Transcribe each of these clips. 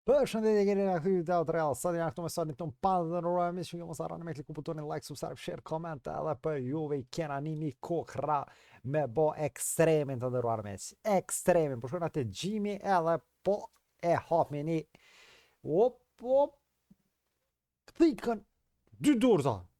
Përshëndetje keni nga këtu të Real. Sot jam këtu me sonin ton pa dhe në që ju mos harroni me kliku butonin like, subscribe, share, comment edhe për juve i kena nimi kokra me bo ekstremin të ndërruar me ekstremin. Për shkona të gjimi edhe po e hapmi një op thikën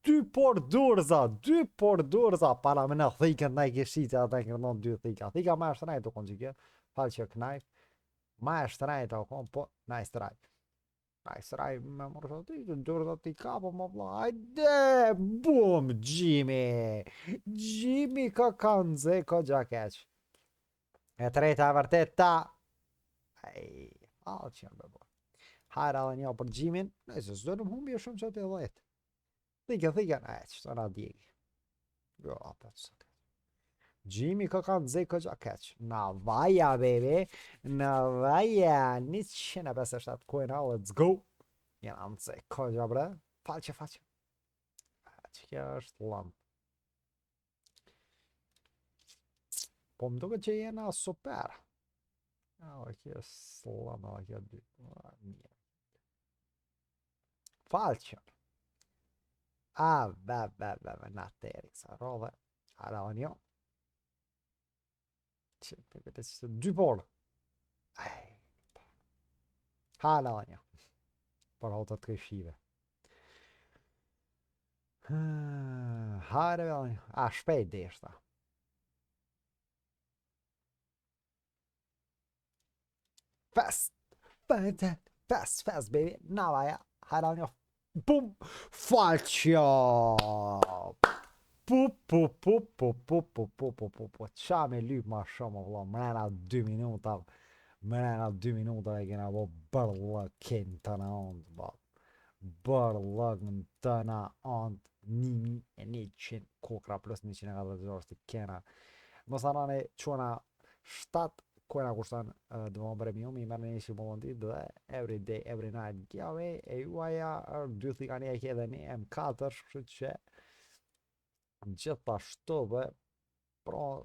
dy por durza para me në thikën në i kishit edhe në këndon dy thika. Thika ma është rajtë u konë që kjo, falë që knajf. Ma e shtrajt o kom, po, na e shtrajt. Na e shtrajt me mërë të ti, të dërë të ti kapo, më vla, ajde, bum, Gjimi. Gjimi ka kanë zë, ka gjakeq. E treta e vërteta, ej, alë që janë bebo. Hajra dhe një për Gjimin, nëjse së dërëm humbi e shumë që të dhejtë. Thike, e, që të nga djegi. Jo, apet së. Gjimi ka kanë zë ka gjakeq. Na vaja, baby. Na vaja. 157 kojna, let's go. Jena në zë ka gja, bre. Falqe. Që kja është lam. Po më duke që jena super. Kja është lam, kja dy. Falqe. Na teri, sa rove. Ara o njo. Dy por. Hala dhe një. Për hotët këshive. Hajre dhe një. A, shpejt dhe ishta. Fest, baby. Navaja. Hajre dhe një. Bum. Falqja. Qa me lyp ma shumë, vëlla, mrena 2 minuta. Mrena 2 minuta e kena bo bërlëkin të në ondë, ba. Bërlëkin të në ondë 1100 kokra plus 140 të kena. Mos arane qona 7 kojna kushtan dëmon premium, i mërë një që volontit dhe every day, every night giveaway, e juaja 2 thika një e kje dhe një M4, shkështë që gjithashtu dhe pro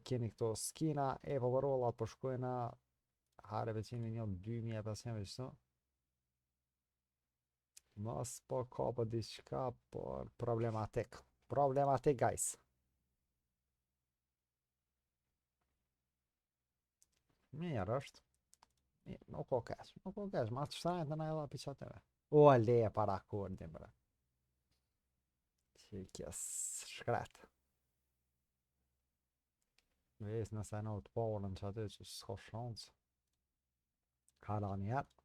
keni këto skina e poverollat për shkojna hare veçimi një 2500 veçtu mos po ka për diqka por problematik guys. Mirë është nuk o kesh ma të shtrajnë të na edhe piqateve o leje para kurdin bre që kjes shkret ves nëse në të porën që aty që s'ko shonës hara njerë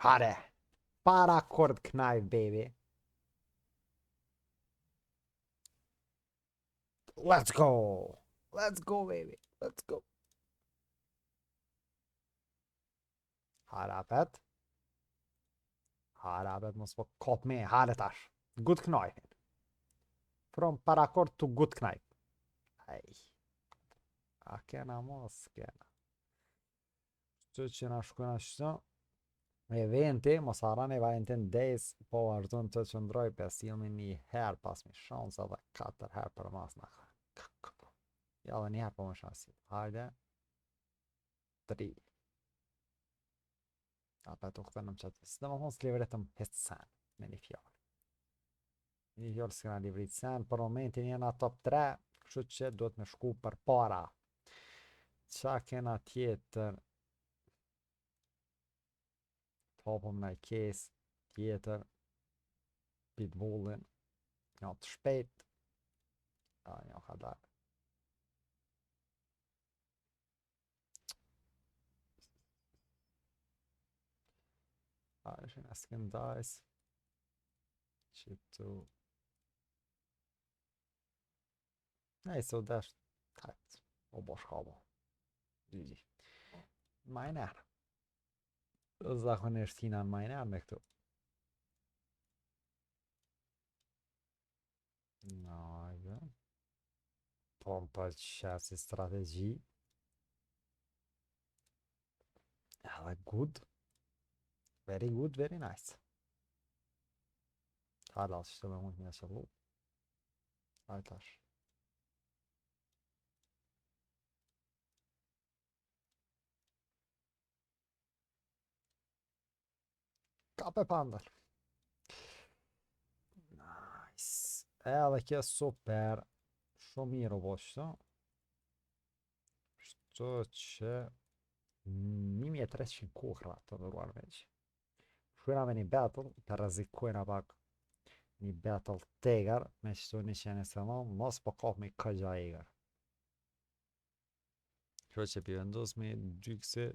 hare para kurd knajf baby let's go baby let's go harapet mos po kop me hare tash good knajf from parakord to good knajf a kena mos kena që na shkojna qëto eventi mos harani Valentine Days po vazhdon të qëndroj 5 një herë pas mi shans edhe 4 herë për mas na ja dhe një herë po më shansi hajde 3 apë të këtënëm qëtë së dhe më thonë s'liveritëm histë sen me një fjallë një fjallë s'kena livrit sen për momentin jena top 3 kështu që duhet me shku për para qa kena tjetër të hopëm në kes tjetër pitbullin një të shpejt një ka darë është në skin dice që tu nej so dash tajt o bosh kabo GG majner zakonisht hina në majner me këtu najde po më pëlqe si strategji edhe good very good, very nice. Hala që të me mund një qëllu. Ajtash. Qape pandër. Nice. Edhe kjo super. Shumë mirë o boshtë. Shto që 1300 kohra të dhuruar veç. Shkujna me një battle, të rrezikojna pak një battle tegar, me qëtu një qenë se non, mos po kap me këgja egar. Kjo që pi vendos me gjykse,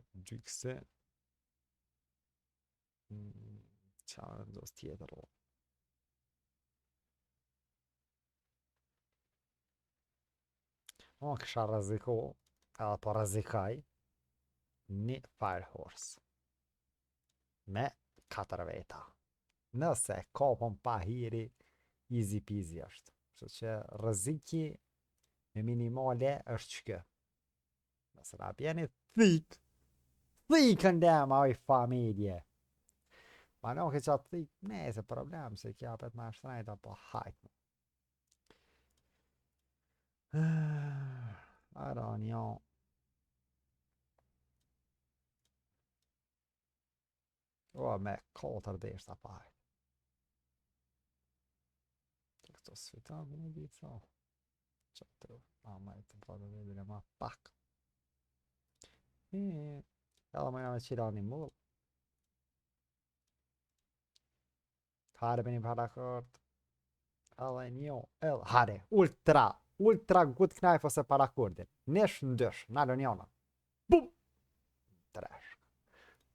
qa vendos tjetër o. O, kësha rreziko, edhe po rrezikaj, një Fire Horse. Me 4 veta. Nëse kapon pa hiri, easy peasy është. Kështu që rreziki me minimale është ç'kë. Nëse na bjeni thikën dema oj familje. Ma nuk e qatë thik, nese problem se kja pet ma shtrajta, po hajt. Aron, jo. O, me 4 deshta pa hajt. Këto sfitan me një ditë sa. Qatru, ma e të pratë dhe bile ma pak. Edhe ma jena me qira një mull. Hare me një parakort. Edhe një, edhe hare, ultra good knife ose parakordin. Nesh ndësh, nalë njona. Bum! Tresh.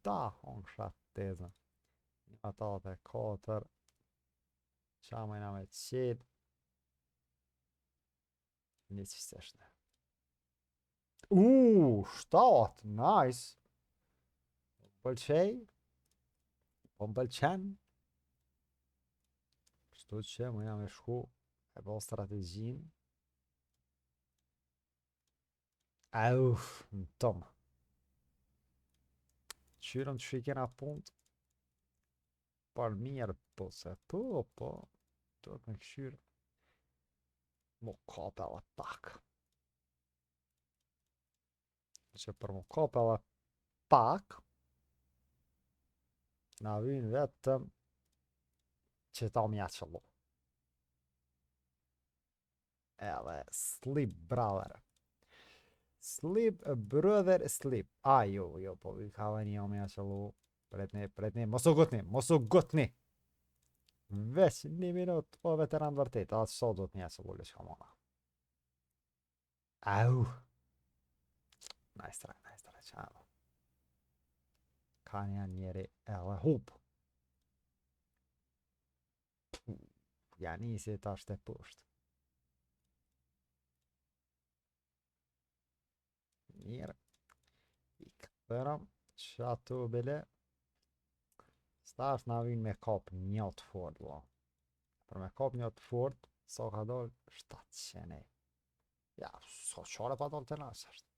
Ta, on këshat tezën. Një atate 4. Qa ma jena me qit. Një qisteshne. 7, nice. Pëlqej. Po m'pëlqen. Kështu që më jam e shku e po strategjin. Auf, në tomë. Qyrën të shikena punt. Par mirë, po se po, do të me këshyrë. Mo kape edhe pak. Që për mo kape edhe pak, na vynë vetëm që ta mja qëllu. Edhe sleep brother. Sleep brother sleep. A jo, po i ka dhe një mja qëllu. Pretni, mos u gotni. Veç 1 minut, po veteran vërtet, atë so do të mja qëllu që ka mona. Au. Nice try, qavo. Ka njeri edhe hup. Ja nisi ta shte pusht. Mirë. I këtërëm që atu bile. Stash na vinë me kap një të fort, lo. Për me kap një të fort, so ka dollë 700. Ja, so qare pa dollë të nasë është.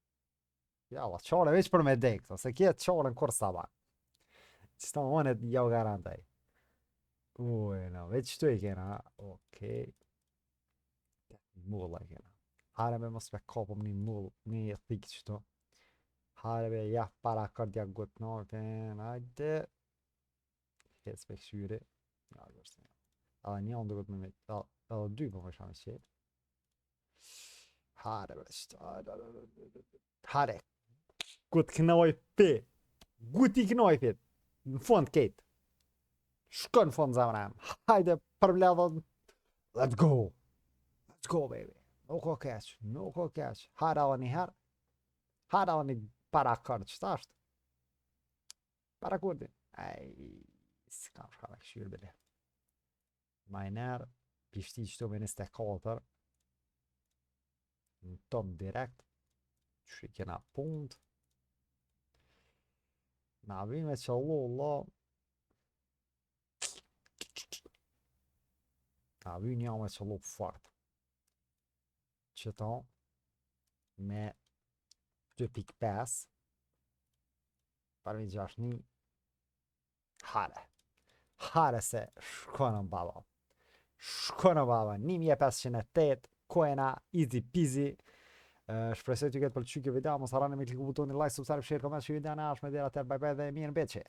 Ja, la qare veç për me dekto, se kjetë qare në kur sa ban. Qëta më monet jo garantaj. No, veç tu i kena, okej. Mulla i kena. Hare me mos me kapëm një mull, një thik qëto. Hare me ja para kardja gut norten, ajde. Hec me këshyri. Ja, vërës një. Edhe një onë duket me me, edhe 2 po me shame qëtë. Hare me qëto. Hare. Gut knoj pi. Gut i knoj pi. Në fond ketë. Shko në fond zamrem. Hajde përbledhën. Let's go. Let's go, baby. Nuk o keq. Hajde edhe një herë. Hajde edhe një parakord. Qëta është? Parakordin. Si kam shka me këshyrë bile. Majner. Pishti qëto me 24. Në top direkt. Që i kena punt. Na vinë me qëllu, lo. Na vinë ja me qëllu fort. Qëto me 2.5 parmi 6.1 hare se shkonë baba 1508 kojena easy peasy. Shpresoj të këtë pëlqy kjo video, mos harroni me kliku butonin like, subscribe, share, comment, që video në ashme dhe atër bye bye dhe mirë mbeqe.